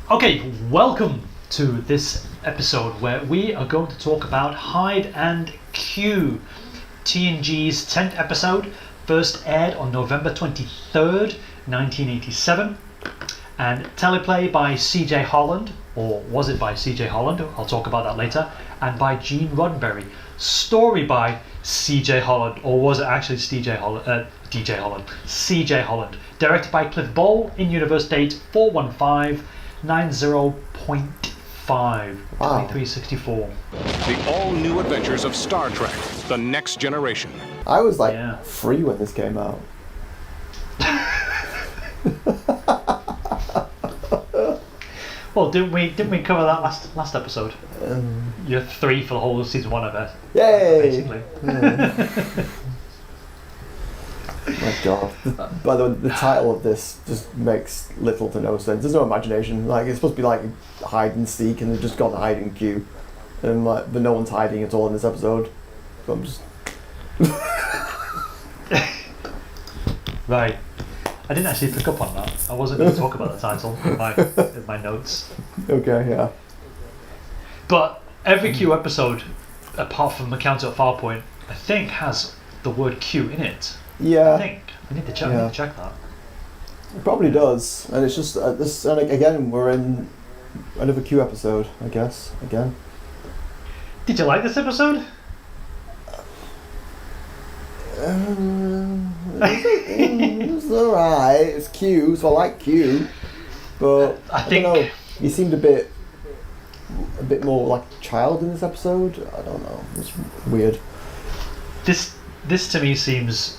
Okay, welcome to this episode where we are going to talk about Hide and Q, TNG's 10th episode, first aired on November 23rd, 1987, and teleplay by CJ Holland, or was it by CJ Holland? I'll talk about that later, and by Gene Roddenberry. Story by CJ Holland, or was it actually CJ Holland. Directed by Cliff Ball, in universe date 41590.5, 2364. The all-new adventures of Star Trek, The Next Generation. I was like 3 when this came out. Well, didn't we cover that last episode? You're 3 for the whole of season 1, I bet. Yay! Basically. Yeah. My God. By the way, the title of this just makes little to no sense. There's no imagination. Like, it's supposed to be like hide and seek, and they've just gone hide and Q, and like, but no one's hiding at all in this episode. So I'm just Right. I didn't actually pick up on that. I wasn't going to talk about the title in my notes. okay, yeah. But every Q episode, apart from the Counter at Farpoint, I think has the word Q in it. Yeah. I think we need to check. Yeah. Check that. It probably does, and it's just this. And again, we're in another Q episode, I guess. Again. Did you like this episode? It's alright. It's Q, so I like Q, but I think don't know. He seemed a bit more like a child in this episode. I don't know. It's weird. This to me seems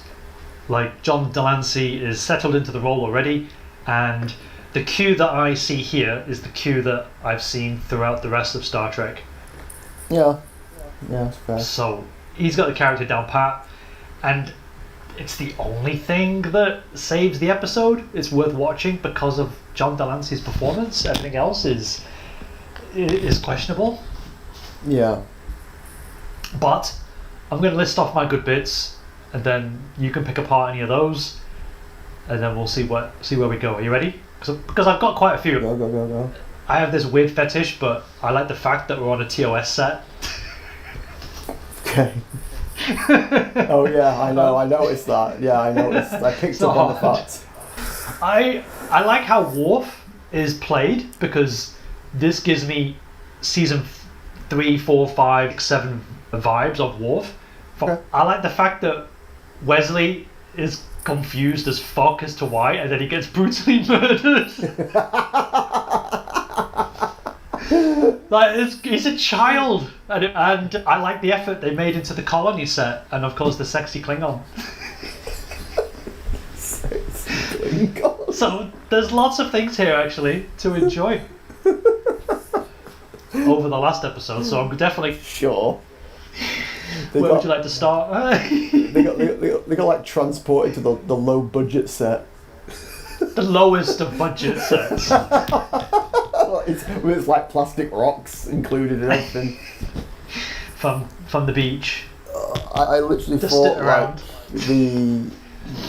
like John Lancie is settled into the role already, and the Q that I see here is the Q that I've seen throughout the rest of Star Trek. Yeah, that's fair. So he's got the character down pat, and it's the only thing that saves the episode. It's worth watching because of John Delancey's performance. Everything else is questionable. Yeah. But I'm going to list off my good bits, and then you can pick apart any of those, and then we'll see where we go. Are you ready? Because I've got quite a few. Go. I have this weird fetish, but I like the fact that we're on a TOS set. Okay. Oh yeah, I know. I noticed that. Yeah, I noticed. I picked up on the fact. I like how Worf is played, because this gives me season 3, 4, 5, 7 vibes of Worf. Okay. I like the fact that Wesley is confused as fuck as to why, and then he gets brutally murdered. Like, he's a child, and I like the effort they made into the colony set, and of course the sexy Klingon. Sexy Klingon. So there's lots of things here actually to enjoy over the last episode. So I'm definitely sure. Where would you like to start? they got like transported to the low budget set. The lowest of budget sets. It's like plastic rocks included and everything. From the beach. I literally Just thought around.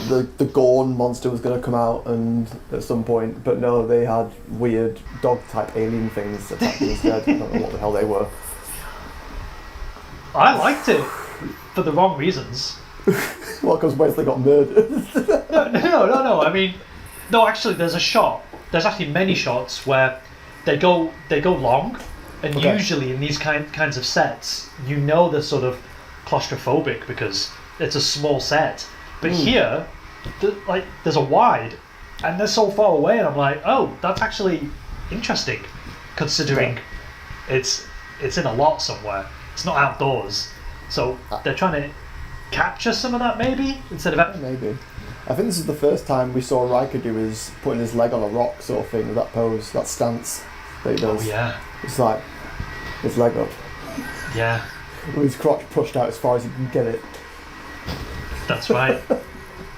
like the Gorn monster was going to come out and at some point, but no, they had weird dog type alien things attacking instead. I don't know what the hell they were. I liked it for the wrong reasons. Well, because Wesley got murdered. No. I mean, no. Actually, there's a shot. There's actually many shots where they go long, and usually in these kinds of sets, you know they're sort of claustrophobic because it's a small set. But here, there's a wide, and they're so far away, and I'm like, oh, that's actually interesting, considering it's in a lot somewhere. It's not outdoors, so they're trying to capture some of that maybe instead of maybe. I think this is the first time we saw Riker do his putting his leg on a rock sort of thing, that pose, that stance that he does. Oh yeah. It's like his leg up. Yeah. With his crotch pushed out as far as he can get it. That's right.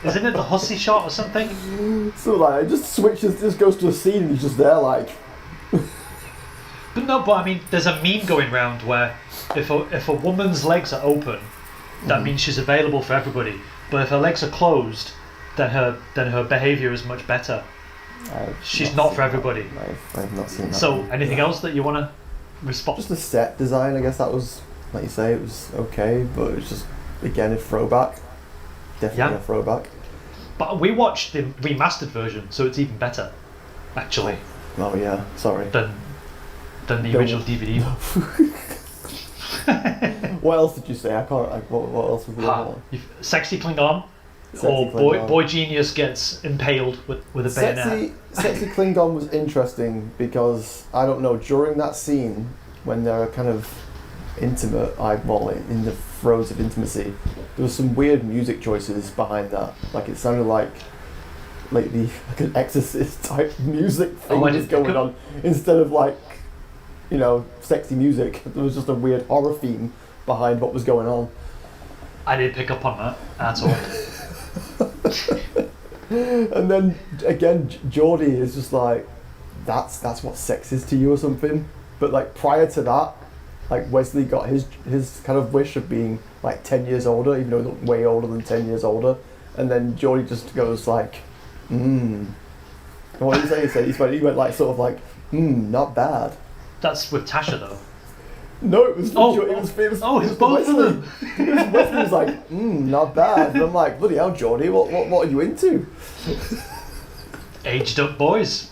Isn't it the hussy shot or something? So like it just switches, just goes to a scene and he's just there like. But I mean, there's a meme going round where if a woman's legs are open, that means she's available for everybody. But if her legs are closed, then her behaviour is much better. She's not for everybody. I've not seen that. So, anything else that you want to respond? Just the set design, I guess that was, like you say, it was okay, but it's just, again, a throwback. Definitely a throwback. But we watched the remastered version, so it's even better, actually. Oh yeah, sorry. Than the original DVD. What else did you say? I can't. What else was the other one? Sexy Klingon. Sexy Or boy genius gets impaled with a bayonet. Sexy Klingon was interesting because, I don't know, during that scene when they're kind of intimate, in the throes of intimacy, there was some weird music choices behind that. Like it sounded like an Exorcist type music thing was going on instead of sexy music. There was just a weird horror theme behind what was going on. I didn't pick up on that at all. And then again, Geordie is just like, that's what sex is to you or something. But like prior to that, like Wesley got his kind of wish of being like 10 years older, even though he's not way older than 10 years older. And then Geordie just goes like, What did he say? He went like sort of like, not bad. That's with Tasha though. No, it was it's both of them. Wesley was like, not bad. And I'm like, bloody hell, Geordie, what are you into? Aged up boys.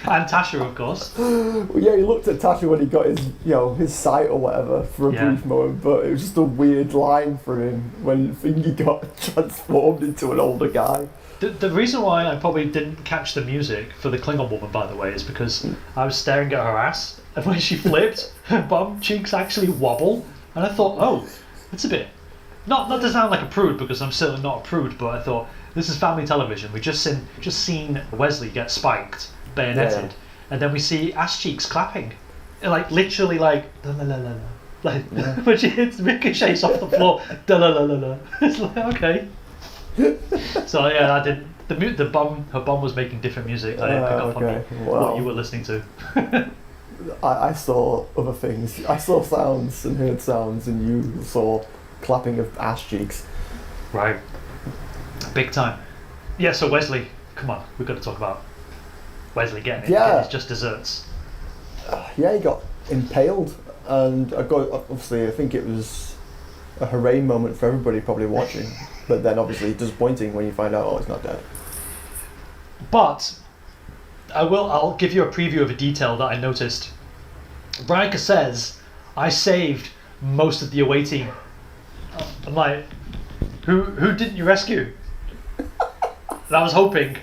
And Tasha, of course. Well, yeah, he looked at Tasha when he got his sight or whatever for a brief moment, but it was just a weird line for him when Fingy got transformed into an older guy. The reason why I probably didn't catch the music for the Klingon woman, by the way, is because I was staring at her ass, and when she flipped, her bum cheeks actually wobble, and I thought, oh, it's a bit... Not to sound like a prude, because I'm certainly not a prude, but I thought, this is family television. We've just seen Wesley get spiked, bayoneted, and then we see ass cheeks clapping. Like, literally like, la la la la la. Like, when she hits ricochets off the floor, da la la la la. It's like, okay. So yeah, I did. Her bum was making different music. I didn't pick up on what you were listening to. I saw other things. I saw sounds and heard sounds, and you saw clapping of ass cheeks. Right. Big time. Yeah. So Wesley, come on, we've got to talk about Wesley getting his just desserts. Yeah, he got impaled, and I think it was a hooray moment for everybody probably watching. But then obviously disappointing when you find out, he's not dead. But I'll give you a preview of a detail that I noticed. Riker says, I saved most of the away team. I'm like, who didn't you rescue? And I was hoping.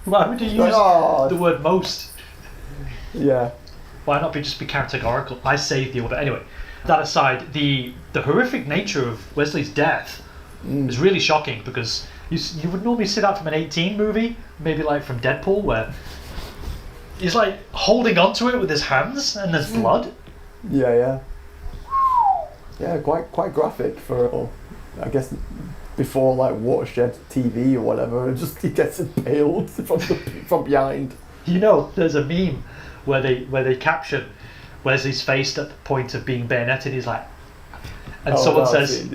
Why would you use the word most? Yeah. Why not just be categorical? I saved the order. Anyway, that aside, the horrific nature of Wesley's death is really shocking, because you would normally see that from an 18 movie, maybe like from Deadpool, where he's like holding onto it with his hands and there's blood. Yeah, quite graphic for, I guess, before like Watershed TV or whatever. He gets impaled from behind. There's a meme where they caption Wesley's face at the point of being bayoneted. He's like, and someone says,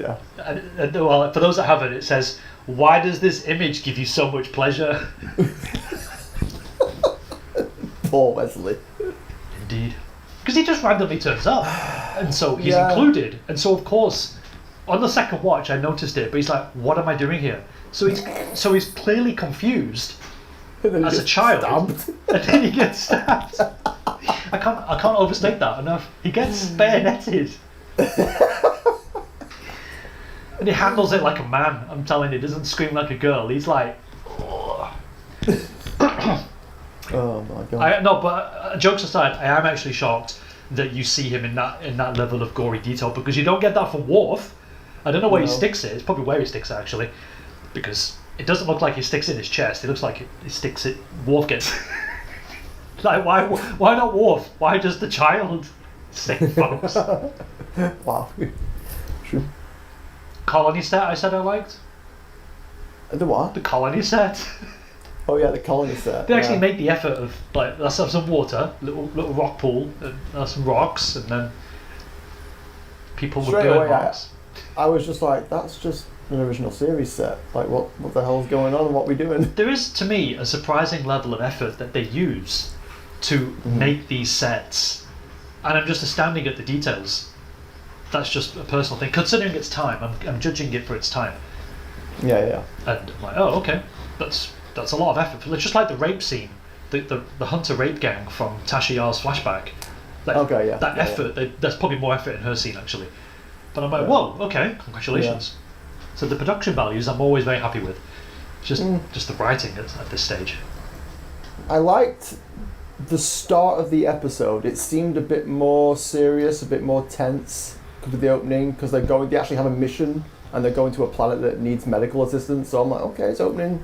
well, for those that haven't, it says, "Why does this image give you so much pleasure?" Poor Wesley. Indeed, because he just randomly turns up, and so he's included, and so of course, on the second watch, I noticed it, but he's like, "What am I doing here?" So he's clearly confused as a child, and then he gets stabbed. I can't overstate that enough. He gets bayoneted. And he handles it like a man. I'm telling you, he doesn't scream like a girl. He's like, oh my god. But jokes aside, I am actually shocked that you see him in that level of gory detail, because you don't get that from Worf. I don't know where he sticks it. It's probably where he sticks it actually, because it doesn't look like he sticks it in his chest. It looks like he sticks it. Worf gets. Like, why not Worf? Why just the child? Sick folks. Wow. True. Colony set, I said I liked. The what? The colony set. Oh yeah, the colony set. They actually make the effort of, like, let's have some water, little rock pool, and some rocks, and then people with burn marks. I was just like, that's just an original series set. Like, what the hell's going on and what are we doing? There is, to me, a surprising level of effort that they use to make these sets, and I'm just astounding at the details. That's just a personal thing. Considering its time, I'm judging it for its time. Yeah. And I'm like, oh, okay, that's a lot of effort. It's just like the rape scene, the Hunter rape gang from Tasha Yar's flashback. Like, Okay, yeah. That effort, there's probably more effort in her scene actually. But I'm like, whoa, okay, congratulations. Yeah. So the production values, I'm always very happy with. Just the writing at this stage. I liked the start of the episode. It seemed a bit more serious, a bit more tense with the opening, because they actually have a mission and they're going to a planet that needs medical assistance. So I'm like, okay, it's opening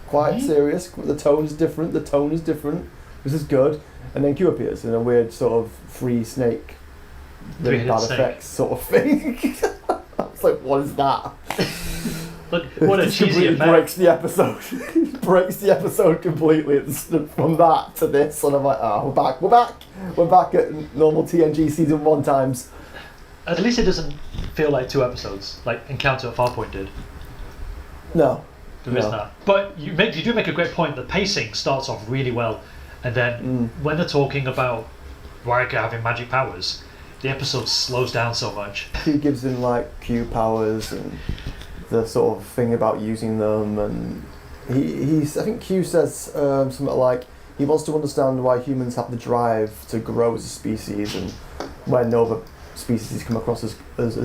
quite serious. The tone is different. This is good. And then Q appears in a weird sort of free snake, really bad effects sort of thing. I was like, what is that? Look, what a cheesy effect. Breaks the episode. Breaks the episode completely. From that to this, and I'm like, oh, we're back at normal TNG season 1 times. At least it doesn't feel like 2 episodes, like Encounter at Farpoint did. No. There is that. But you do make a great point. The pacing starts off really well, and then when they're talking about Riker having magic powers, the episode slows down so much. Q gives him like Q powers and the sort of thing about using them, and I think Q says something like he wants to understand why humans have the drive to grow as a species, and when no other species he's come across has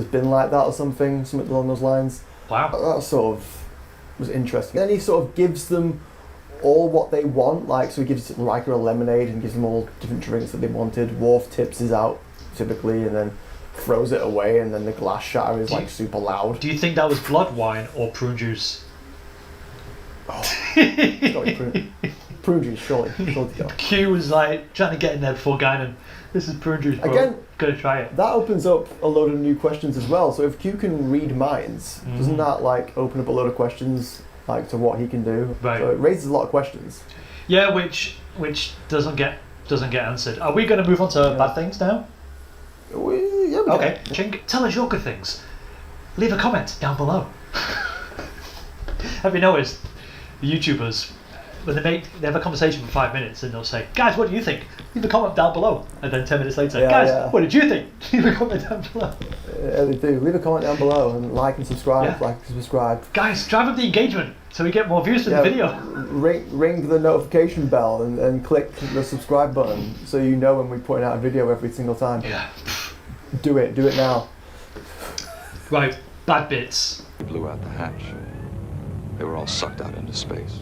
been like that or something along those lines. Wow. That sort of was interesting. And then he sort of gives them all what they want, like, so he gives Riker a lemonade and gives them all different drinks that they wanted. Worf tips his out, typically, and then throws it away, and then the glass shatter is like super loud. Do you think that was blood wine or prune juice? Oh, prune juice, surely. Q was like trying to get in there before Guinan. This is prune juice, bro. Again, gotta try it. That opens up a load of new questions as well. So if Q can read minds, doesn't that like open up a load of questions like to what he can do? Right. So it raises a lot of questions. Yeah, which doesn't get answered. Are we going to move on to bad things now? We okay. Chink, tell us your good things. Leave a comment down below. Have you noticed the YouTubers, when they have a conversation for 5 minutes and they'll say, guys, what do you think? Leave a comment down below. And then 10 minutes later, guys, what did you think? Leave a comment down below. Yeah, they do. Leave a comment down below and like and subscribe. Guys, drive up the engagement so we get more views for the video. Ring the notification bell and click the subscribe button so you know when we put out a video every single time. Yeah. Do it now. Right, bad bits. Blew out the hatch. They were all sucked out into space.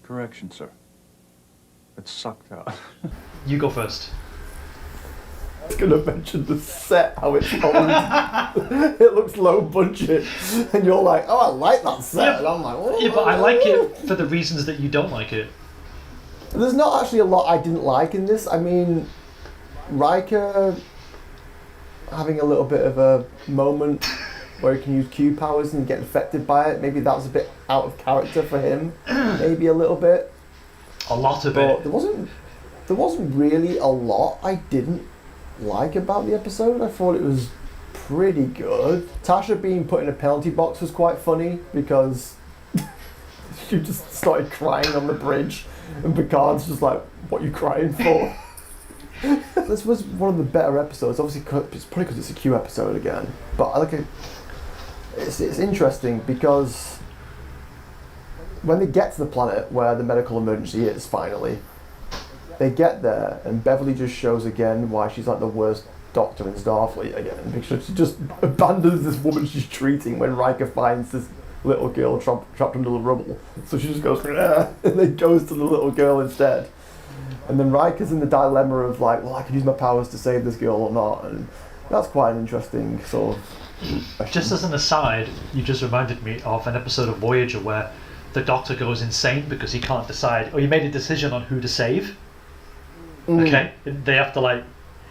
Correction, sir. It's sucked out. You go first. I was going to mention the set, how it's old. It looks low budget. And you're like, oh, I like that set. Yeah, and I'm like, oh. Yeah, but I like it for the reasons that you don't like it. There's not actually a lot I didn't like in this. I mean, Riker having a little bit of a moment where he can use Q powers and get affected by it. Maybe that was a bit out of character for him. Maybe a little bit. A lot of but it. There wasn't really a lot I didn't like about the episode. I thought it was pretty good. Tasha being put in a penalty box was quite funny because she just started crying on the bridge and Picard's just like, what are you crying for? This was one of the better episodes. Obviously, it's probably because it's a Q episode again. But I like it. It's interesting because when they get to the planet where the medical emergency is, finally, they get there and Beverly just shows again why she's like the worst doctor in Starfleet again, because she just abandons this woman she's treating when Riker finds this little girl trapped under the rubble. So she just goes, and then goes to the little girl instead. And then Riker's in the dilemma of like, well, I could use my powers to save this girl or not, and that's quite an interesting sort of question. Just as an aside, you just reminded me of an episode of Voyager where the Doctor goes insane because he can't decide, or he made a decision on who to save. Okay, they have to like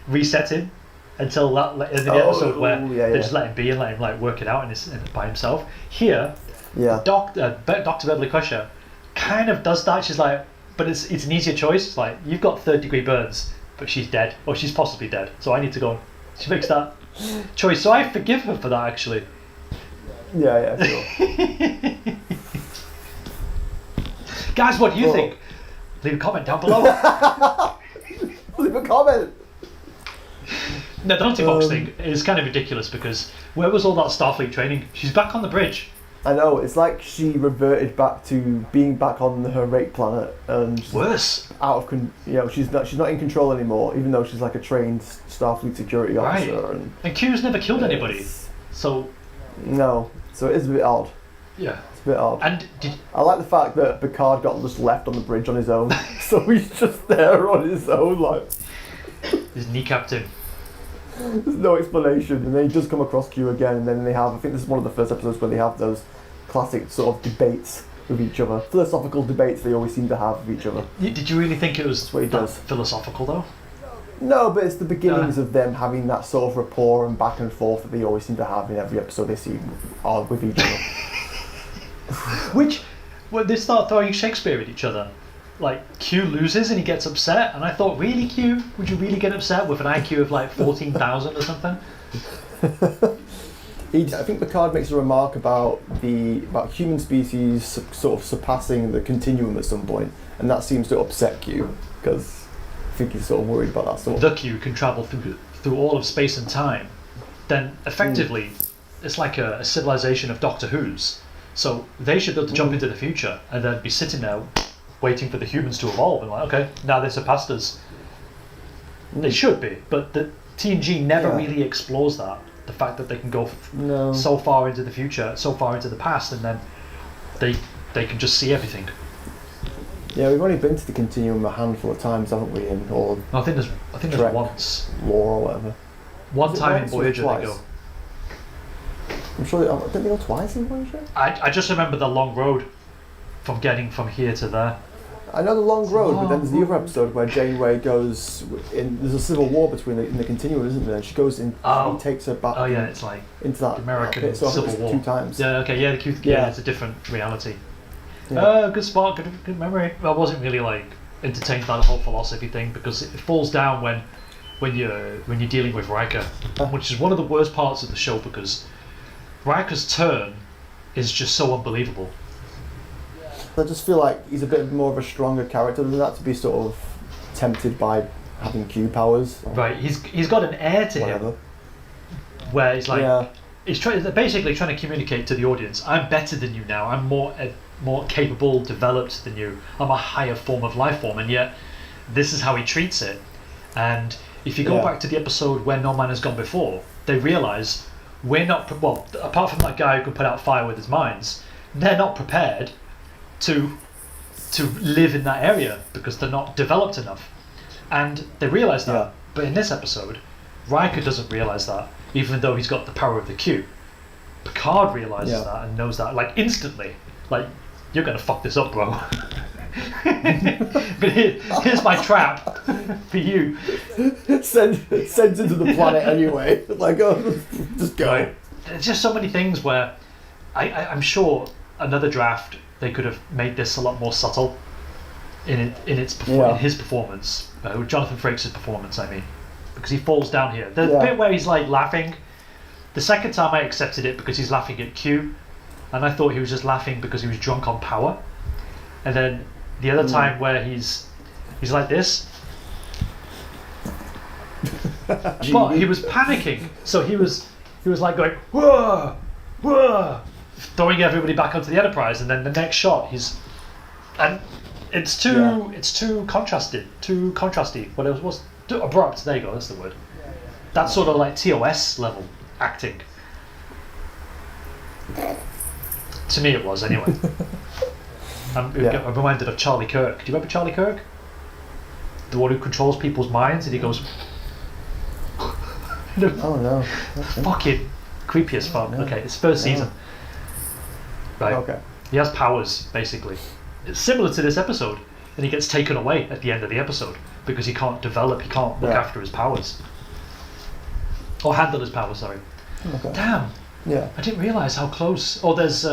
reset him until that in the episode where they just let him be and let him like work it out by himself. Here, Dr. Beverly Crusher kind of does that. She's like, but it's an easier choice. It's like, you've got 3rd-degree burns, but she's dead, or she's possibly dead. So I need to go. She makes that choice. So I forgive her for that, actually. Yeah, sure. Guys, what do you think? Leave a comment down below. Leave a comment. No, the hunting box thing is kind of ridiculous because where was all that Starfleet training? She's back on the bridge. I know, it's like she reverted back to being back on her rape planet and Worse. she's not in control anymore, even though she's like a trained Starfleet security officer. Right. And Q's never killed anybody. So no, so it is a bit odd. Yeah. It's a bit odd. And I like the fact that Picard got just left on the bridge on his own, so he's just there on his own, like he's kneecapped him. there's no explanation, and then he does come across Q again, and then they have, I think this is one of the first episodes where they have those classic sort of debates with each other, philosophical debates they always seem to have with each other. Did you really think it was what he does. philosophical though? No, but it's the beginnings of them having that sort of rapport and back and forth that they always seem to have in every episode they see with each other. Which, when they start throwing Shakespeare at each other, like Q loses and he gets upset, and I thought, really, Q? Would you really get upset with an IQ of like 14,000 or something? I think Picard makes a remark about human species sort of surpassing the continuum at some point, and that seems to upset Q because I think he's sort of worried about that sort of. The Q can travel through all of space and time. Then effectively, it's like a civilization of Doctor Who's. So they should be able to jump into the future and then be sitting there waiting for the humans to evolve and like, okay, now they surpassed us. They should be, but the TNG never really explores that. The fact that they can go so far into the future, so far into the past, and then they can just see everything. Yeah, we've only been to the continuum a handful of times, haven't we? In all I think there's once. Lore or whatever. One time in Voyager they go. I'm sure didn't they go twice in Voyager? I just remember the long road from getting from here to there. I know the long road, but then there's the other episode where Janeway goes in. There's a civil war in the continuum, isn't there? And she goes in. He takes her back. Oh yeah, it's like into that American Civil War 2 times. Yeah, okay, yeah, it's a different reality. Yeah. Good spot, good memory. I wasn't really like entertained by the whole philosophy thing because it falls down when you're dealing with Riker, which is one of the worst parts of the show because Riker's turn is just so unbelievable. I just feel like he's a bit more of a stronger character than that to be sort of tempted by having Q powers. Right, he's got an air to him where he's like he's basically trying to communicate to the audience, I'm better than you now, I'm more capable, developed than you, I'm a higher form of life form, and yet this is how he treats it. And if you go back to the episode where No Man Has Gone Before, they realise we're not, well, apart from that guy who can put out fire with his minds, they're not prepared to live in that area because they're not developed enough. And they realise that. But in this episode, Riker doesn't realise that, even though he's got the power of the Q. Picard realises that and knows that, like, instantly. Like, you're going to fuck this up, bro. But here's my trap for you. Sends into the planet anyway. Like, just go. Right. There's just so many things where I'm sure another draft they could have made this a lot more subtle in his performance, Jonathan Frakes' performance. I mean, because he falls down here. The bit where he's like laughing. The second time I accepted it because he's laughing at Q, and I thought he was just laughing because he was drunk on power. And then the other time where he's like this, but he was panicking, so he was like going whoa, whoa, throwing everybody back onto the Enterprise, and then the next shot it's too contrasty. What it was too abrupt. There you go. That's the word. That's sort of like TOS level acting. To me, it was anyway. I'm reminded of Charlie Kirk. Do you remember Charlie Kirk? The one who controls people's minds, and he goes. Oh no! Fucking creepy as fuck. Okay, it's first season. Right. Okay. He has powers basically. It's similar to this episode, and he gets taken away at the end of the episode because he can't develop. He can't look after his powers or handle his powers. Sorry. Okay. Damn. Yeah. I didn't realise how close. Oh, there's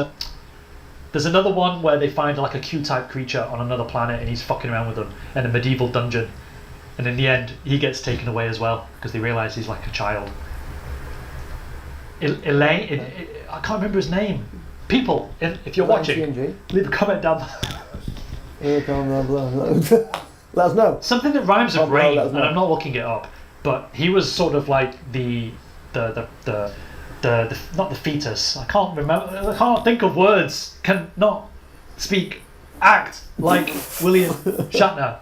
another one where they find like a Q-type creature on another planet, and he's fucking around with them in a medieval dungeon, and in the end he gets taken away as well because they realise he's like a child. Elaine. I can't remember his name. People, if you're watching, leave a comment down below. Let us know. Something that rhymes with rain, let us and know. I'm not looking it up, but he was sort of like the not the fetus. I can't remember. I can't think of words. Can not speak, act like William Shatner.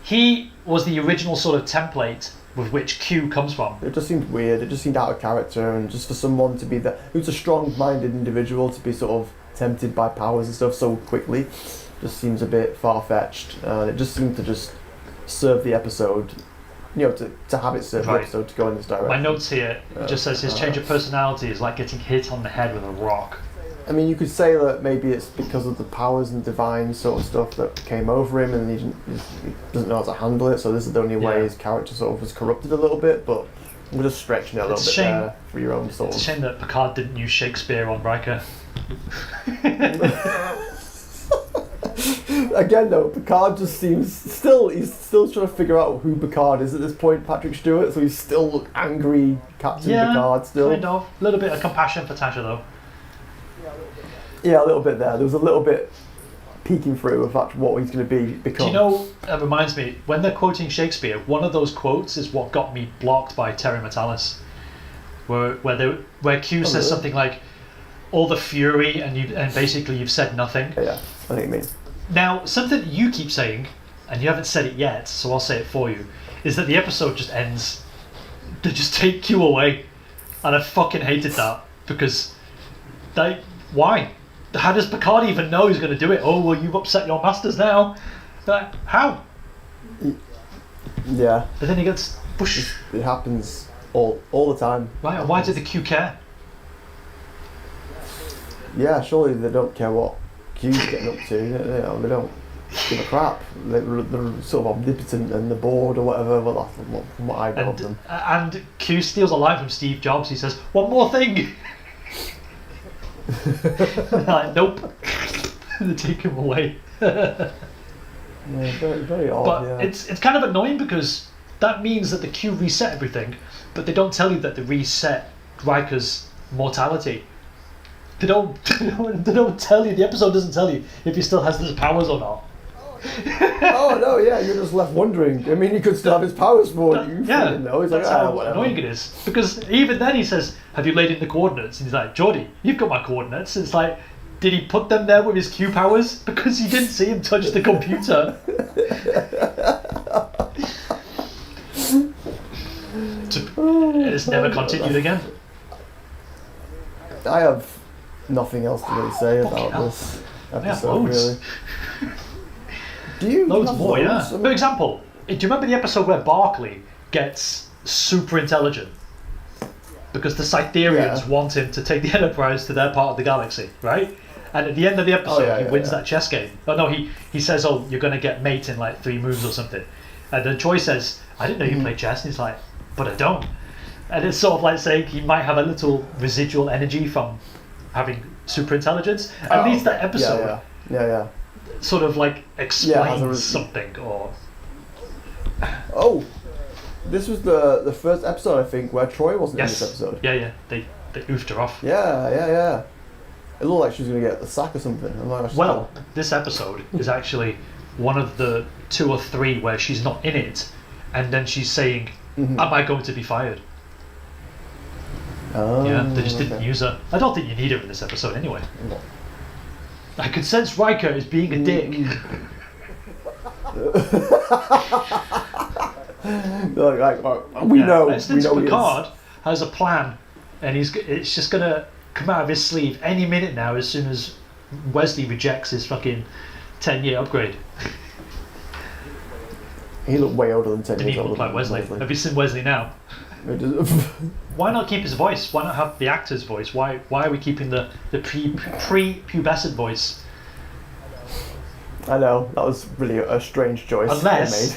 He was the original sort of template with which Q comes from. It just seemed weird. It just seemed out of character, and just for someone to be who's a strong-minded individual to be sort of tempted by powers and stuff so quickly, just seems a bit far-fetched. And it just seemed to just serve the episode. To have it serve the episode to go in this direction. My notes here just says his change of personality is like getting hit on the head with a rock. I mean, you could say that maybe it's because of the powers and divine sort of stuff that came over him, and he doesn't know how to handle it. So this is the only way his character sort of was corrupted a little bit. But we're just stretching it a little bit there for your own sort. It's a shame that Picard didn't use Shakespeare on Riker. Again, though, Picard just seems he's still trying to figure out who Picard is at this point. Patrick Stewart, so he's still angry Captain Picard. Still, kind of. A little bit of compassion for Tasha, though. Yeah, a little bit there. There was a little bit peeking through of what he's going to become. Do you know, it reminds me, when they're quoting Shakespeare, one of those quotes is what got me blocked by Terry Metalis, where Q says something like, all the fury, and basically you've said nothing. Yeah, I think you mean. Now, something that you keep saying, and you haven't said it yet, so I'll say it for you, is that the episode just ends. They just take Q away. And I fucking hated that, because why? How does Picard even know he's going to do it? Oh, well, you've upset your masters now. Like, how? Yeah. But then he gets pushed. It happens all the time. Right, and why did the Q care? Yeah, surely they don't care what Q's getting up to. They don't give a crap. They're sort of omnipotent and the board or whatever. Well, that's what I know of them. And Q steals a line from Steve Jobs. He says, "One more thing." Like, nope. They take him away. Yeah, very, very odd. But it's kind of annoying because that means that the Q reset everything, but they don't tell you that they reset Riker's mortality. They don't tell you. The episode doesn't tell you if he still has his powers or not. Oh no, yeah, you're just left wondering. I mean, he could still have his powers for what you fucking know. He's that's like, how whatever. annoying it is. Because even then he says, "Have you laid in the coordinates?" And he's like, "Geordie, you've got my coordinates." And it's like, did he put them there with his Q powers? Because you didn't see him touch the computer. It's never continued again. I have nothing else to really say about this episode, really. Do you? Loads have more, yeah. loads? I mean, For example, do you remember the episode where Barclay gets super intelligent? Because the Cytherians want him to take the Enterprise to their part of the galaxy, right? And at the end of the episode, he wins that chess game. Oh no, he says, "Oh, you're going to get mate in like 3 moves or something." And then Troy says, "I didn't know you played chess." And he's like, "But I don't." And it's sort of like saying he might have a little residual energy from having super intelligence. At least that episode sort of like explains something. Or oh, this was the first episode, I think, where Troy wasn't in this episode. Yeah, they oofed her off. Yeah. It looked like she was going to get the sack or something. Well, this episode is actually one of the 2 or 3 where she's not in it, and then she's saying, "Am I going to be fired?" Oh, yeah, they just didn't use her. I don't think you need her in this episode anyway. I could sense Riker is being a dick. We know. Picard has a plan, and it's just gonna come out of his sleeve any minute now. As soon as Wesley rejects his fucking 10-year upgrade. He looked way older than 10 Didn't years even old. look like Wesley. Have you seen Wesley now? Why not keep his voice? Why not have the actor's voice? Why are we keeping the pre-pubescent voice? I know, that was really a strange choice. Unless,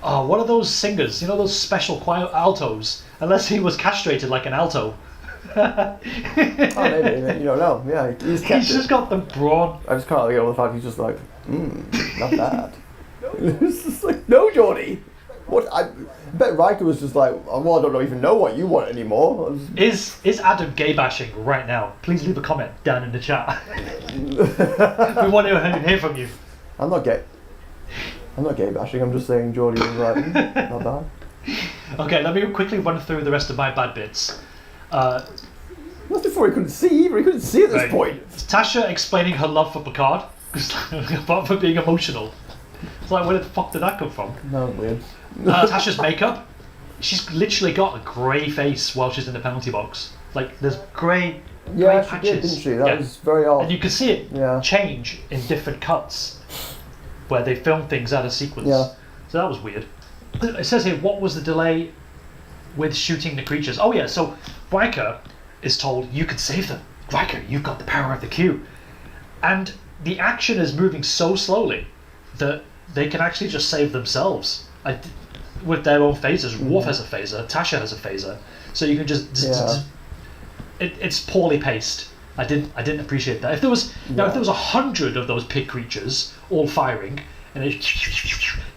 what are those singers? You know those special choir altos? Unless he was castrated like an alto. Maybe, you don't know. Yeah, he's just got the brawn. I just can't get over the fact he's just like, not bad. It's just like, no, Geordie. What? I bet Riker was just like, well, I don't even know what you want anymore. Is Adam gay bashing right now? Please leave a comment down in the chat. We want to hear from you. I'm not gay. I'm not gay bashing. I'm just saying Geordie was like, not bad. Okay, let me quickly run through the rest of my bad bits. That's before he couldn't see either. He couldn't see at this point. Tasha explaining her love for Picard, apart from being emotional. It's like, where the fuck did that come from? No, weird. Tasha's makeup. She's literally got a grey face while she's in the penalty box. Like, there's grey Yeah, she patches. did, didn't she? That was very odd. And you can see it change in different cuts where they film things out of sequence. Yeah. So that was weird. It says here, what was the delay with shooting the creatures? Oh yeah, so Riker is told, you could save them. Riker, you've got the power of the Q. And the action is moving so slowly that they can actually just save themselves with their own phasers. Worf has a phaser, Tasha has a phaser, so you can just. It's poorly paced. I didn't appreciate that. If there was if there was 100 of those pig creatures all firing, and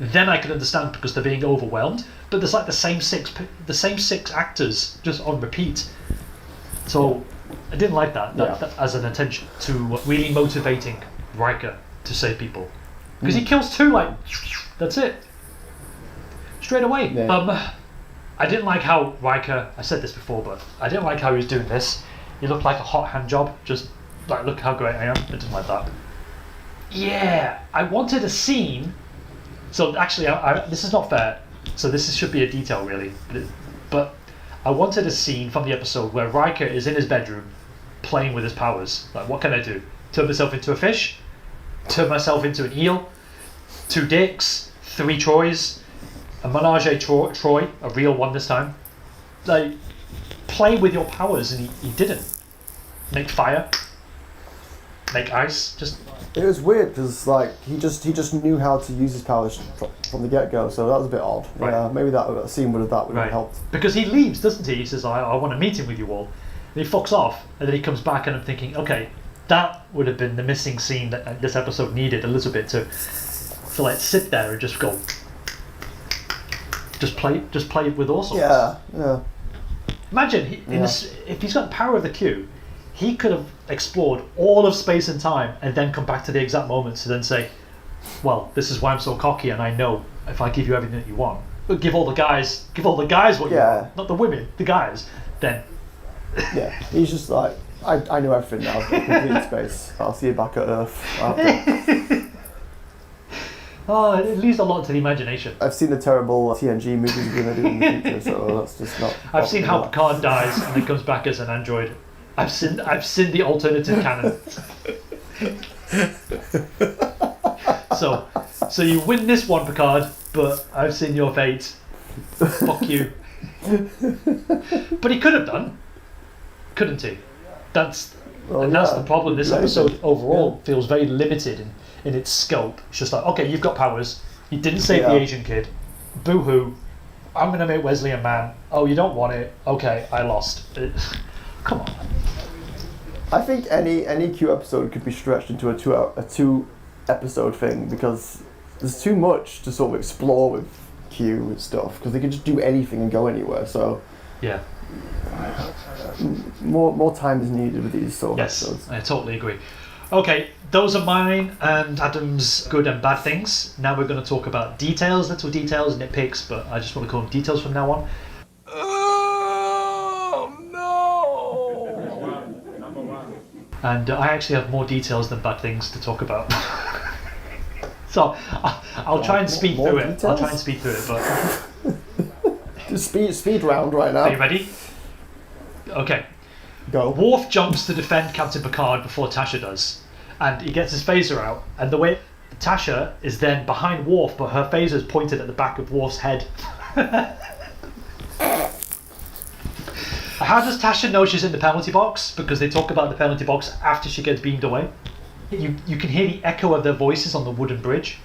then I could understand because they're being overwhelmed. But there's like the same six actors just on repeat. So I didn't like that as an attention to really motivating Riker to save people. Because he kills two, like, that's it. Straight away. Yeah. I didn't like how Riker, I said this before, but I didn't like how he was doing this. He looked like a hot hand job, just like, look how great I am. I didn't like that. Yeah, I wanted a scene. So actually, this is not fair. So this should be a detail, really. But I wanted a scene from the episode where Riker is in his bedroom playing with his powers. Like, what can I do? Turn myself into a fish? Turn myself into an eel? 2 dicks? 3 Troys? A menage a Troy? A real one this time? Like, play with your powers, and he didn't. Make fire? Make ice? It was weird because like he just knew how to use his powers from the get-go, so that was a bit odd. Right. Yeah, maybe that scene would have helped. Because he leaves, doesn't he? He says, I want a meeting with you all. And he fucks off, and then he comes back, and I'm thinking, okay, that would have been the missing scene that this episode needed a little bit to like sit there and just go, just play with all sorts. Yeah. Imagine if he's got the power of the Q, he could have explored all of space and time and then come back to the exact moment to then say, well, this is why I'm so cocky, and I know if I give you everything that you want, but give all the guys what you want, not the women, the guys, then. Yeah, he's just like, I know everything now, complete space. I'll see you back at Earth. Oh, it leaves a lot to the imagination. I've seen the terrible TNG movies we're going to do in the future, so that's just not. I've seen how Picard dies and then comes back as an android. I've seen the alternative canon. So you win this one, Picard, but I've seen your fate. Fuck you. But he could have done, couldn't he? That's the problem. This episode overall feels very limited in its scope. It's just like, okay, you've got powers. You didn't save the Asian kid. Boo hoo. I'm going to make Wesley a man. Oh, you don't want it? Okay, I lost. Come on. I think any Q episode could be stretched into a two episode thing because there's too much to sort of explore with Q and stuff because they can just do anything and go anywhere. So yeah, more time is needed with these sort of episodes. I totally agree. Okay, those are mine and Adam's good and bad things. Now we're going to talk about details, little details, nitpicks, but I just want to call them details from now on. Oh no! And I actually have more details than bad things to talk about. So I'll try and speed through it. Details? I'll try and speed through it, but Just speed round right now. are you ready? Okay. Go. Worf jumps to defend Captain Picard before Tasha does, and he gets his phaser out, and the way Tasha is then behind Worf, but her phaser is pointed at the back of Worf's head. How does Tasha know she's in the penalty box? Because they talk about the penalty box after she gets beamed away. You can hear the echo of their voices on the wooden bridge.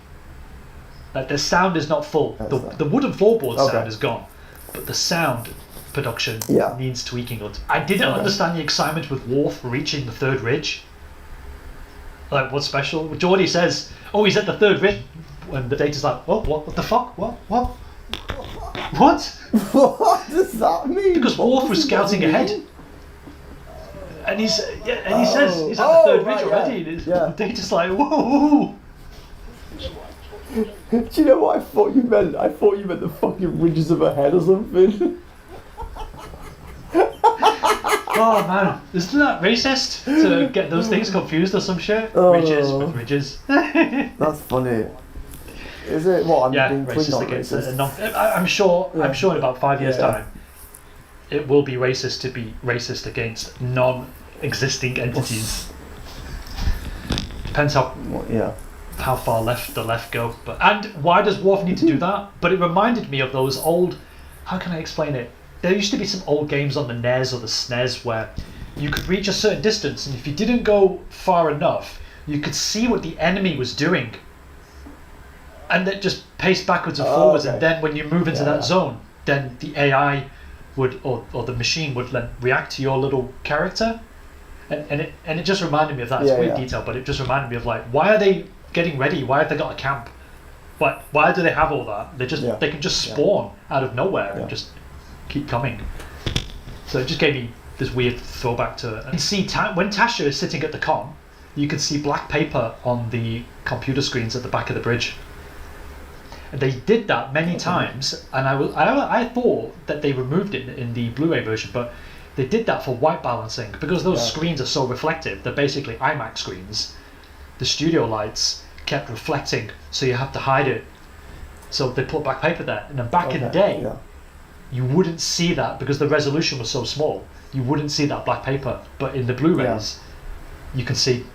Like, the sound is not full. The wooden floorboard sound is gone, but the sound production needs tweaking. I didn't understand the excitement with Worf reaching the third ridge. Like, what's special? Geordie says, "Oh, he's at the third ridge," when the Data's like, "Oh, what the fuck? What? What? What does that mean? Because Worf was scouting ahead. And he says he's at the third ridge already. Yeah. And Data's like, whoa. Do you know what I thought you meant? I thought you meant the fucking ridges of her head or something. Oh man, isn't that racist to get those things confused or some shit? Oh. Ridges with ridges. That's funny. Is it what? I'm Yeah, being racist Klingon against racist. I'm sure. I'm sure in about 5 years' Yeah. time, it will be racist to be racist against non-existing entities. Depends how far left the left go. But and why does Worf need to do that? But it reminded me of those old. How can I explain it? There used to be some old games on the NES or the SNES where you could reach a certain distance, and if you didn't go far enough, you could see what the enemy was doing. And it just paced backwards and forwards, and then when you move into that zone, then the AI would, or the machine would then react to your little character. And it just reminded me of that. It's weird detail, but it just reminded me of like, why are they getting ready? Why have they got a camp? Why do they have all that? They can just spawn out of nowhere and just keep coming. So it just gave me this weird throwback to it. And you can see when Tasha is sitting at the con, you can see black paper on the computer screens at the back of the bridge. And they did that many times, and I thought that they removed it in the Blu-ray version, but they did that for white balancing because those screens are so reflective. They're basically IMAX screens. The studio lights kept reflecting, so you have to hide it. So they put black paper there. And then back in the day, you wouldn't see that because the resolution was so small. You wouldn't see that black paper. But in the Blu-rays, you can see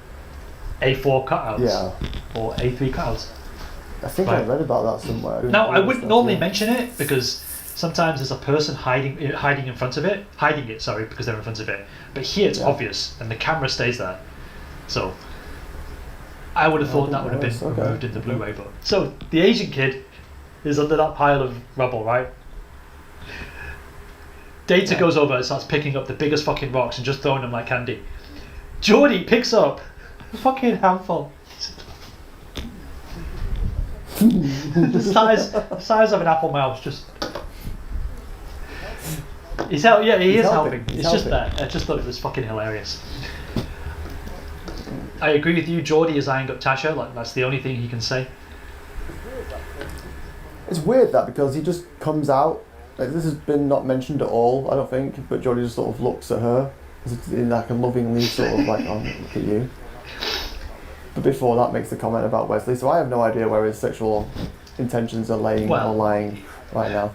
A4 cutouts or A3 cutouts. I think I read about that somewhere. Now, I wouldn't normally mention it because sometimes there's a person hiding in front of it, because they're in front of it. But here it's obvious, and the camera stays there. So I would have thought that would have been removed in the Blu-ray. But so the Asian kid is under that pile of rubble, right? Data goes over and starts picking up the biggest fucking rocks and just throwing them like candy. Geordi picks up a fucking handful. the size of an apple mouse. Just he's out. Yeah, he is helping. It's just that I just thought it was fucking hilarious. I agree with you. Geordi is eyeing up Tasha. Like that's the only thing he can say. It's weird that because he just comes out. Like, this has been not mentioned at all, I don't think. But Geordi just sort of looks at her in like a lovingly sort of like, "Oh, look at you." But before that, makes the comment about Wesley. So I have no idea where his sexual intentions are lying right now.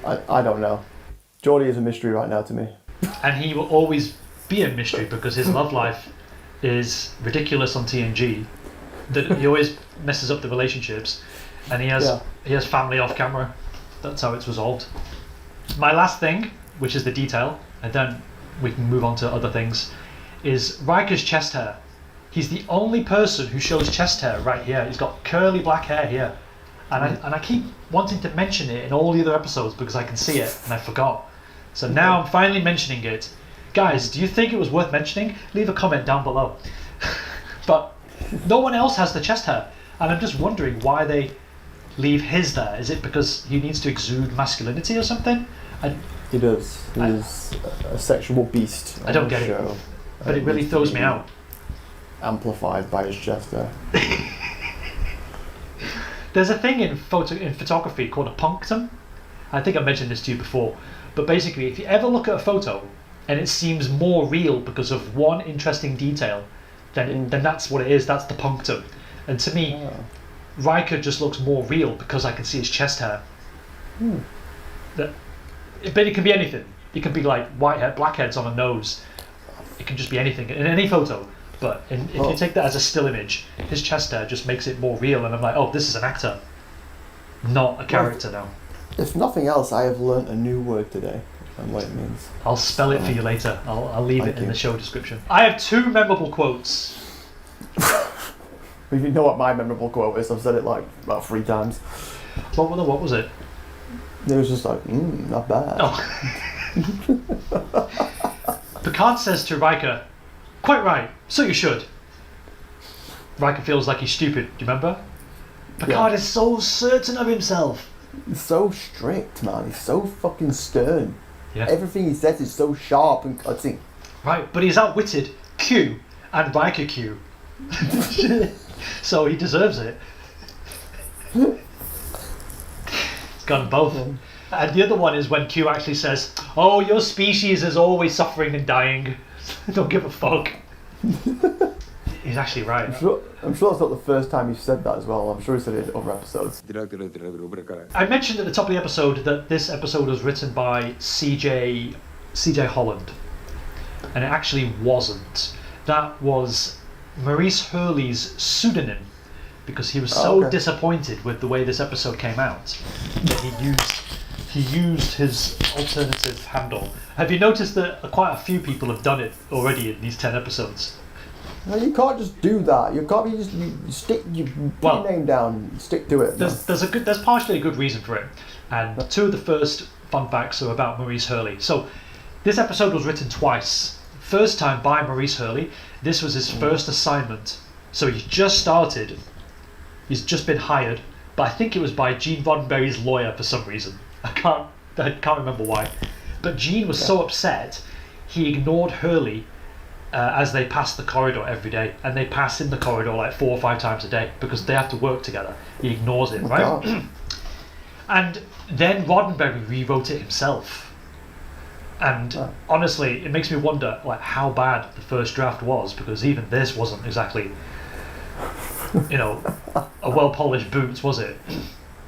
I don't know. Geordi is a mystery right now to me. And he will always be a mystery because his love life is ridiculous on TNG. That he always messes up the relationships, and he has family off camera. That's how it's resolved. My last thing, which is the detail, and then we can move on to other things, is Riker's chest hair. He's the only person who shows chest hair right here. He's got curly black hair here. And I keep wanting to mention it in all the other episodes because I can see it and I forgot. So now I'm finally mentioning it. Guys, do you think it was worth mentioning? Leave a comment down below. But no one else has the chest hair. And I'm just wondering why they leave his there. Is it because he needs to exude masculinity or something? He does. He is a sexual beast. I don't get it. But it really throws me out. Amplified by his chest hair. There's a thing in photography called a punctum. I think I mentioned this to you before. But basically, if you ever look at a photo and it seems more real because of one interesting detail, then that's what it is. That's the punctum. And to me, Riker just looks more real because I can see his chest hair. But it can be anything. It can be like white hair, blackheads on a nose. It can just be anything in any photo. But if you take that as a still image, his chest hair just makes it more real, and I'm like, oh, this is an actor, not a character now. If nothing else, I have learnt a new word today and what it means. I'll spell it for you later. I'll leave it in the show description. I have 2 memorable quotes. You know what my memorable quote is? I've said it like about 3 times. What was it? It was just like, not bad. Oh. Picard says to Riker, "Quite right, so you should." Riker feels like he's stupid, do you remember? Picard is so certain of himself. He's so strict, man. He's so fucking stern. Yeah. Everything he says is so sharp and cutting. Right, but he's outwitted Q and Riker Q. So he deserves it. He's got them both. And the other one is when Q actually says, "Oh, your species is always suffering and dying. Don't give a fuck." He's actually right. I'm sure that's not the first time you've said that as well. I'm sure he said it in other episodes. I mentioned at the top of the episode that this episode was written by CJ Holland, and it actually wasn't. That was Maurice Hurley's pseudonym, because he was so disappointed with the way this episode came out that he used his alternative handle. Have you noticed that quite a few people have done it already in these 10 episodes? No, you can't just do that. You can't be just you put your name down, stick to it. There's partially a good reason for it, and two of the first fun facts are about Maurice Hurley. So this episode was written twice. First time by Maurice Hurley. This was his first assignment. So he just started. He's just been hired, but I think it was by Gene Roddenberry's lawyer for some reason. I can't remember why. But Gene was so upset, he ignored Hurley as they passed the corridor every day, and they pass in the corridor like 4 or 5 times a day because they have to work together. He ignores it, right? And then Roddenberry rewrote it himself. And honestly, it makes me wonder like how bad the first draft was, because even this wasn't exactly, a well-polished boots, was it?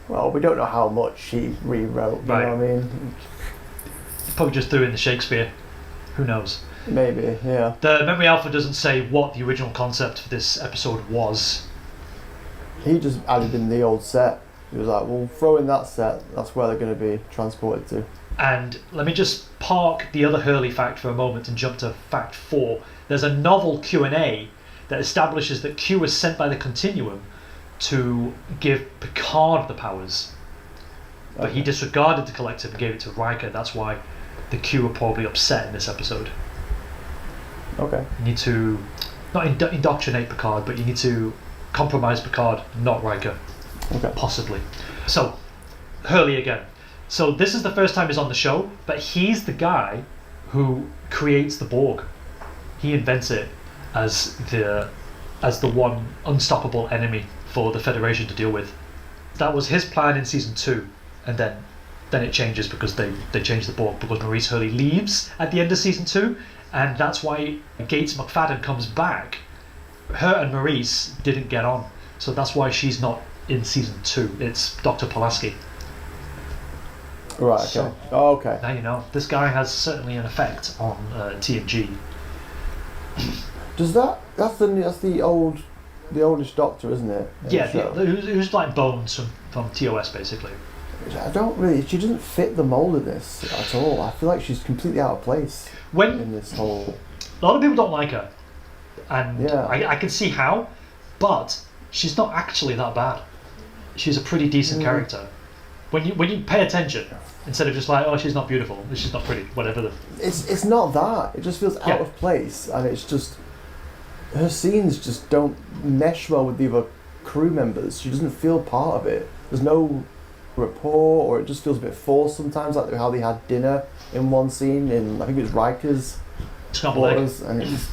Well, we don't know how much he rewrote. You know what I mean? Probably just threw in the Shakespeare. Who knows? Maybe, yeah. The Memory Alpha doesn't say what the original concept for this episode was. He just added in the old set. He was like, "Well, throw in that set. That's where they're going to be transported to." And let me just park the other Hurley fact for a moment and jump to fact 4. There's a novel Q&A that establishes that Q was sent by the Continuum to give Picard the powers. But he disregarded the collective and gave it to Riker. That's why the Q are probably upset in this episode. Okay. You need to not indoctrinate Picard, but you need to compromise Picard, not Riker. Okay. Possibly. So, Hurley again. So this is the first time he's on the show, but he's the guy who creates the Borg. He invents it as the one unstoppable enemy for the Federation to deal with. That was his plan in season 2, and then it changes because they change the Borg because Maurice Hurley leaves at the end of season 2, and that's why Gates McFadden comes back. Her and Maurice didn't get on, so that's why she's not in season 2. It's Dr. Pulaski. Right. Okay. So, okay. now you know. This guy has certainly an effect on TNG. Does that's the oldest Doctor, isn't it? Yeah, who's like Bones from TOS basically. She doesn't fit the mold of this at all. I feel like she's completely out of place in this whole. A lot of people don't like her, and yeah. I can see how, but she's not actually that bad. She's a pretty decent character. When you pay attention, instead of just like, oh, she's not beautiful, she's not pretty, whatever. It's not that. It just feels out of place, and it's just her scenes just don't mesh well with the other crew members. She doesn't feel part of it. There's no rapport, or it just feels a bit forced sometimes, like how they had dinner in one scene in, I think it was Riker's quarters, and it just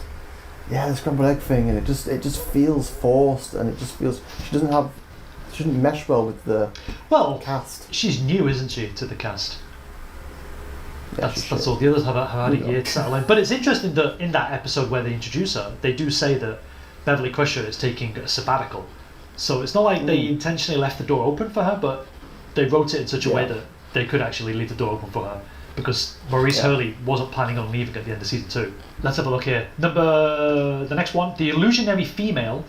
the scrambled egg thing, and it just feels forced, and it just feels she shouldn't mesh well with the cast. She's new, isn't she, to the cast? Yeah, that's all. The others have had a year to settle in. But it's interesting that in that episode where they introduce her, they do say that Beverly Crusher is taking a sabbatical. So it's not like they intentionally left the door open for her, but they wrote it in such a way that they could actually leave the door open for her, because Maurice Hurley wasn't planning on leaving at the end of season 2. Let's have a look here. The next one, the illusionary female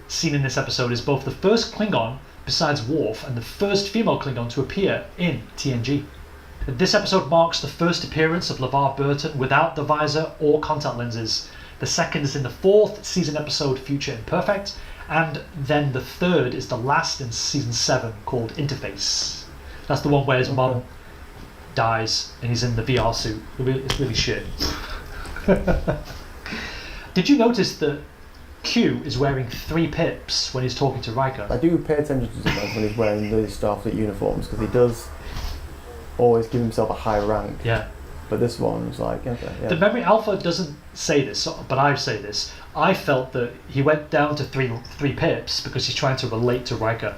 seen in this episode is both the first Klingon besides Worf and the first female Klingon to appear in TNG. This episode marks the first appearance of LeVar Burton without the visor or contact lenses. The second is in the 4th season episode Future Imperfect, and then the third is the last in season 7 called Interface. That's the one where his mum dies and he's in the VR suit. It's really shit. Did you notice that Q is wearing 3 pips when he's talking to Riker. I do pay attention to sometimes when he's wearing the Starfleet uniforms because he does always give himself a high rank. Yeah. But this one was like, okay, yeah. The Memory Alpha doesn't say this, but I say this. I felt that he went down to three pips because he's trying to relate to Riker.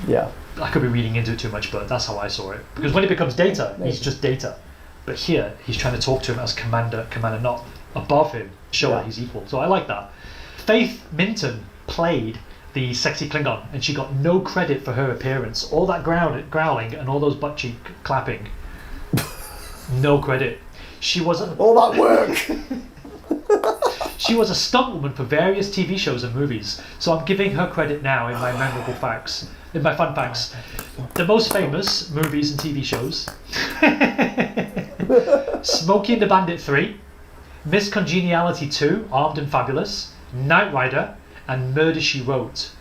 Yeah. I could be reading into it too much, but that's how I saw it. Because when he becomes Data, he's just Data. But here, he's trying to talk to him as Commander, not above him, show that he's equal. So I like that. Faith Minton played the sexy Klingon, and she got no credit for her appearance. All that growling and all those butt cheek clapping, no credit. She was all that work. She was a stunt woman for various TV shows and movies, so I'm giving her credit now in my memorable facts, in my fun facts. The most famous movies and TV shows: Smokey and the Bandit 3, Miss Congeniality 2, Armed and Fabulous, Knight Rider, and Murder, She Wrote.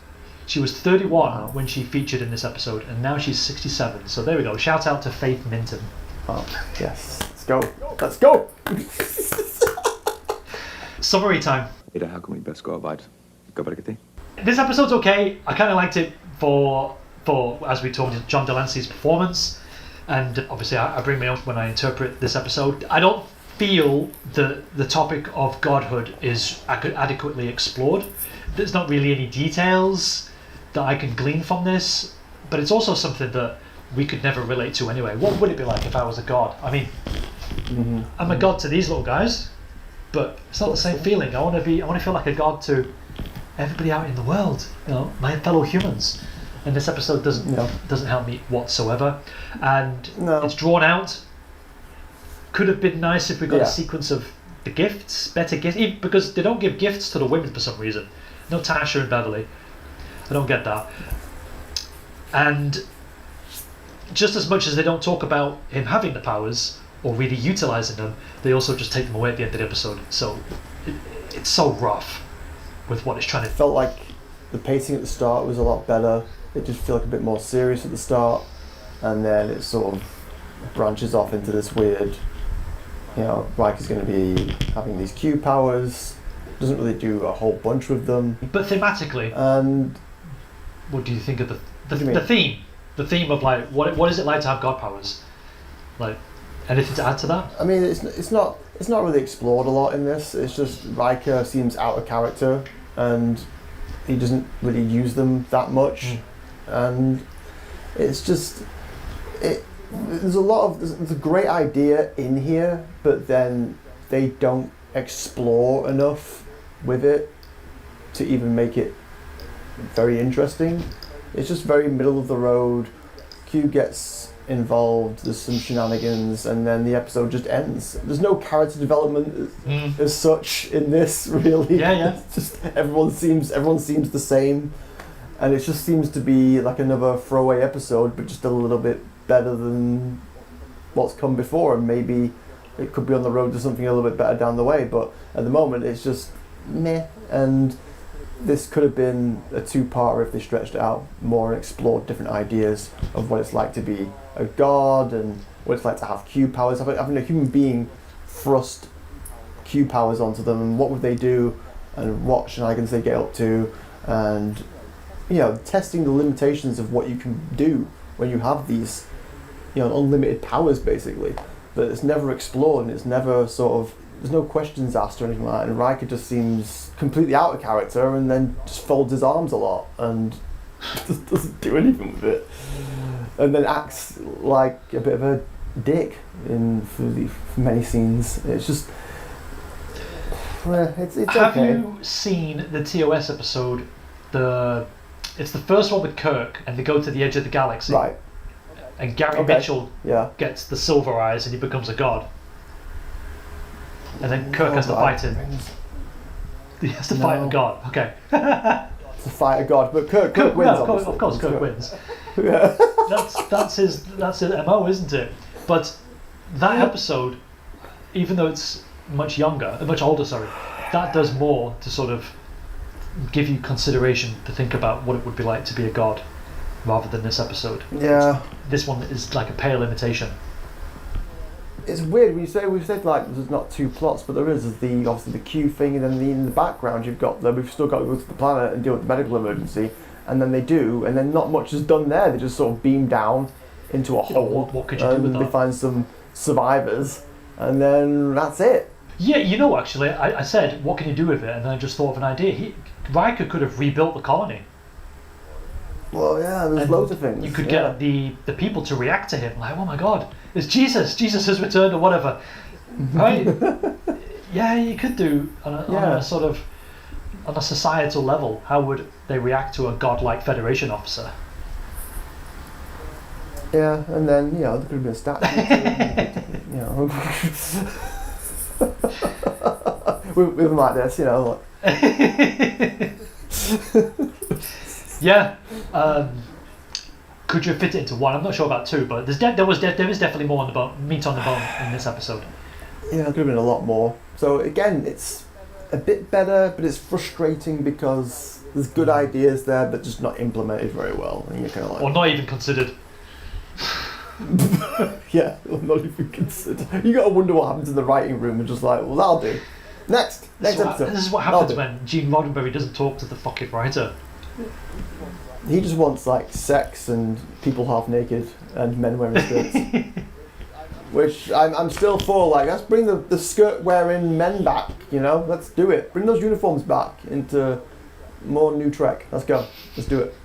She was 31 when she featured in this episode, and now she's 67. So there we go. Shout out to Faith Minton. Oh, yes. Let's go. Let's go. Summary time. Ada, how can we best go about it? This episode's okay. I kind of liked it for as we talked, John Delancey's performance, and obviously I bring me up when I interpret this episode. I don't feel that the topic of godhood is adequately explored. There's not really any details that I can glean from this, but it's also something that we could never relate to anyway. What would it be like if I was a god? I mean, I'm a god to these little guys, but it's not the same feeling. I want to feel like a god to everybody out in the world, my fellow humans. And this episode doesn't help me whatsoever, and it's drawn out. Could have been nice if we got a sequence of the gifts, better gifts, because they don't give gifts to the women for some reason. No Tasha and Beverly. I don't get that. And just as much as they don't talk about him having the powers or really utilising them, they also just take them away at the end of the episode. So it's so rough with what it's trying to... Felt like the pacing at the start was a lot better. It just felt like a bit more serious at the start, and then it sort of branches off into this weird, Riker's going to be having these Q powers, doesn't really do a whole bunch with them. But thematically, and what do you think of the theme? The theme of like what is it like to have god powers? Like, anything to add to that? I mean, it's not really explored a lot in this. It's just Riker seems out of character, and he doesn't really use them that much, and it's just there's a great idea in here, but then they don't explore enough with it to even make it very interesting. It's just very middle of the road. Q gets involved, there's some shenanigans, and then the episode just ends. There's no character development as such in this, really. Yeah. It's just everyone seems the same, and it just seems to be like another throwaway episode, but just a little bit better than what's come before, and maybe it could be on the road to something a little bit better down the way, but at the moment it's just meh. And this could have been a two-parter if they stretched it out more and explored different ideas of what it's like to be a god and what it's like to have Q powers. Having a human being thrust Q powers onto them, and what would they do, and what shenanigans they get up to, and testing the limitations of what you can do when you have these unlimited powers, basically. But it's never explored, and it's never there's no questions asked or anything like that, and Riker just seems completely out of character, and then just folds his arms a lot and just doesn't do anything with it, and then acts like a bit of a dick for many scenes. It's just it's Have okay. you seen the TOS episode? It's the first one with Kirk, and they go to the edge of the galaxy. Right. And Gary Mitchell Yeah. gets the silver eyes, and he becomes a god. And then Kirk has to fight him. He has to fight a god. Okay. To fight a god, but Kirk wins. Yeah, obviously. of course, Kirk wins. Yeah. That's his MO, isn't it? But that episode, even though it's much older, that does more to sort of give you consideration to think about what it would be like to be a god, rather than this episode. Yeah. This one is like a pale imitation. It's weird. We said like there's not two plots, but there is. There's the obviously the Q thing, and then in the background you've got we've still got to go to the planet and deal with the medical emergency, and then they do, and then not much is done there. They just sort of beam down into a hole. What could you do with and they that? find some survivors, and then that's it. Yeah, actually, I said, what can you do with it? And then I just thought of an idea. Riker could have rebuilt the colony. Well, yeah, there's And loads of things. You could get the people to react to him, like, oh my god, it's Jesus! Jesus has returned, or whatever. Right? Yeah, you could do on a sort of on a societal level. How would they react to a godlike Federation officer? Yeah, and then there could have been a statue. with them like this, Yeah. Could you fit it into one? I'm not sure about two, but there is definitely more on the bone, meat on the bone in this episode. Yeah, it could have been a lot more. So again, it's a bit better, but it's frustrating because there's good ideas there, but just not implemented very well. And you're kind of like, Or not even considered. yeah, well, not even considered. You got to wonder what happens in the writing room, and just like, well, that'll do. Next episode. This is what happens when Gene Roddenberry doesn't talk to the fucking writer. He just wants like sex and people half naked and men wearing skirts. Which I'm still for. Like, let's bring the skirt wearing men back. Let's do it. Bring those uniforms back into more New Trek. Let's go. Let's do it.